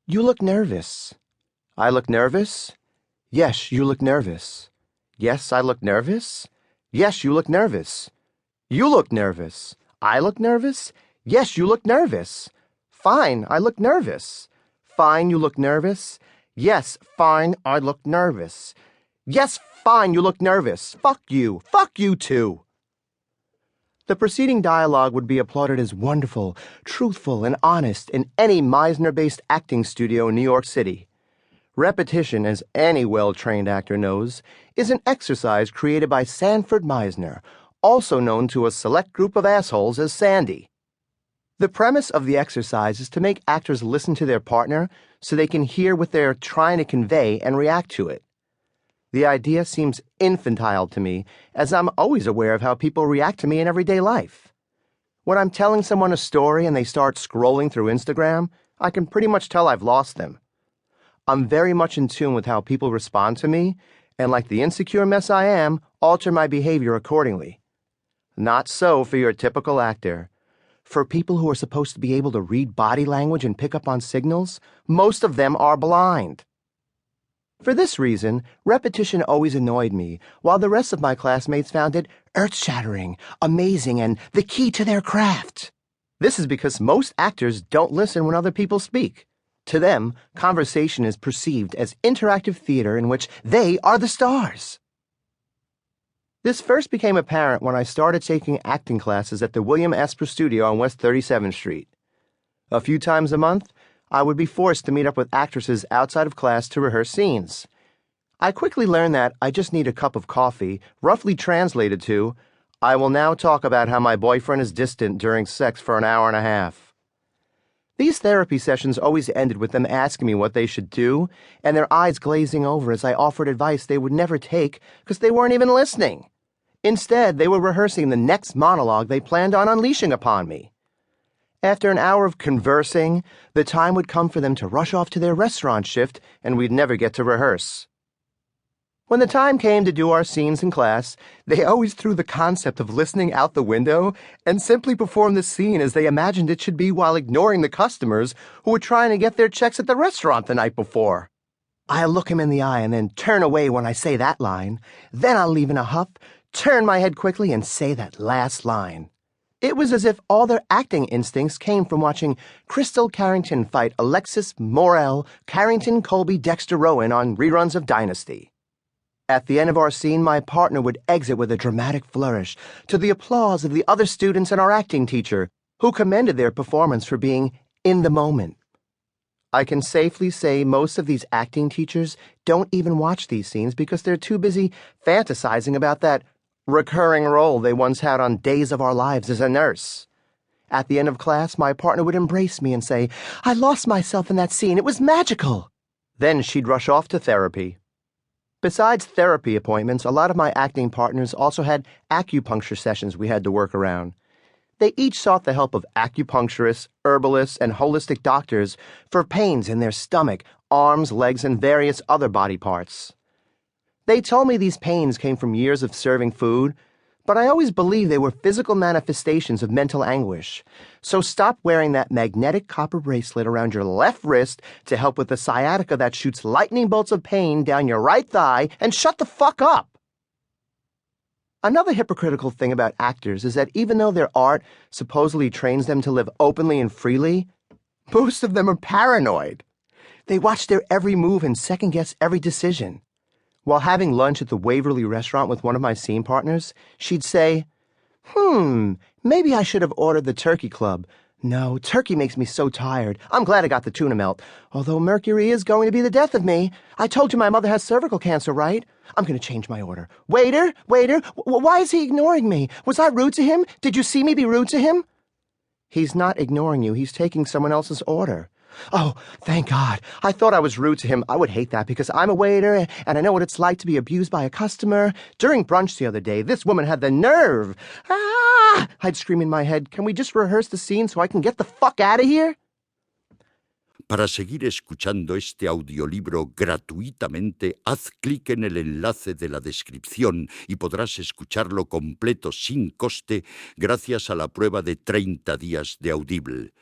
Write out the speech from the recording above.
You look nervous. I look nervous? Yes, you look nervous. Yes, I look nervous? Yes, you look nervous. You look nervous. I look nervous? Yes, you look nervous. Fine, I look nervous. Fine, you look nervous? Yes, fine, I look nervous. Yes, fine, you look nervous. Fuck you. Fuck you too. The preceding dialogue would be applauded as wonderful, truthful, and honest in any Meisner-based acting studio in New York City. Repetition, as any well-trained actor knows, is an exercise created by Sanford Meisner, also known to a select group of assholes as Sandy. The premise of the exercise is to make actors listen to their partner so they can hear what they're trying to convey and react to it. The idea seems infantile to me, as I'm always aware of how people react to me in everyday life. When I'm telling someone a story and they start scrolling through Instagram, I can pretty much tell I've lost them. I'm very much in tune with how people respond to me, and like the insecure mess I am, alter my behavior accordingly. Not so for your typical actor. For people who are supposed to be able to read body language and pick up on signals, most of them are blind. For this reason, repetition always annoyed me, while the rest of my classmates found it earth-shattering, amazing, and the key to their craft. This is because most actors don't listen when other people speak. To them, conversation is perceived as interactive theater in which they are the stars. This first became apparent when I started taking acting classes at the William Esper Studio on West 37th Street. A few times a month, I would be forced to meet up with actresses outside of class to rehearse scenes. I quickly learned that I just need a cup of coffee, roughly translated to, I will now talk about how my boyfriend is distant during sex for an hour and a half. These therapy sessions always ended with them asking me what they should do, and their eyes glazing over as I offered advice they would never take because they weren't even listening. Instead, they were rehearsing the next monologue they planned on unleashing upon me. After an hour of conversing, the time would come for them to rush off to their restaurant shift, and we'd never get to rehearse. When the time came to do our scenes in class, they always threw the concept of listening out the window and simply performed the scene as they imagined it should be while ignoring the customers who were trying to get their checks at the restaurant the night before. I'll look him in the eye and then turn away when I say that line. Then I'll leave in a huff, turn my head quickly, and say that last line. It was as if all their acting instincts came from watching Crystal Carrington fight Alexis Morel, Carrington Colby Dexter Rowan on reruns of Dynasty. At the end of our scene, my partner would exit with a dramatic flourish, to the applause of the other students and our acting teacher, who commended their performance for being in the moment. I can safely say most of these acting teachers don't even watch these scenes because they're too busy fantasizing about that recurring role they once had on Days of Our Lives as a nurse. At the end of class, my partner would embrace me and say, "I lost myself in that scene. It was magical." Then she'd rush off to therapy. Besides therapy appointments, a lot of my acting partners also had acupuncture sessions we had to work around. They each sought the help of acupuncturists, herbalists, and holistic doctors for pains in their stomach, arms, legs, and various other body parts. They told me these pains came from years of serving food, but I always believed they were physical manifestations of mental anguish. So stop wearing that magnetic copper bracelet around your left wrist to help with the sciatica that shoots lightning bolts of pain down your right thigh, and shut the fuck up. Another hypocritical thing about actors is that even though their art supposedly trains them to live openly and freely, most of them are paranoid. They watch their every move and second-guess every decision. While having lunch at the Waverly restaurant with one of my scene partners, she'd say, maybe I should have ordered the turkey club. No, turkey makes me so tired. I'm glad I got the tuna melt. Although mercury is going to be the death of me. I told you my mother has cervical cancer, right? I'm going to change my order. Waiter, why is he ignoring me? Was I rude to him? Did you see me be rude to him? He's not ignoring you. He's taking someone else's order. Oh, thank God. I thought I was rude to him. I would hate that because I'm a waiter and I know what it's like to be abused by a customer. During brunch the other day, this woman had the nerve. Ah! I'd scream in my head, can we just rehearse the scene so I can get the fuck out of here? Para seguir escuchando este audiolibro gratuitamente, haz clic en el enlace de la descripción y podrás escucharlo completo sin coste gracias a la prueba de 30 días de Audible.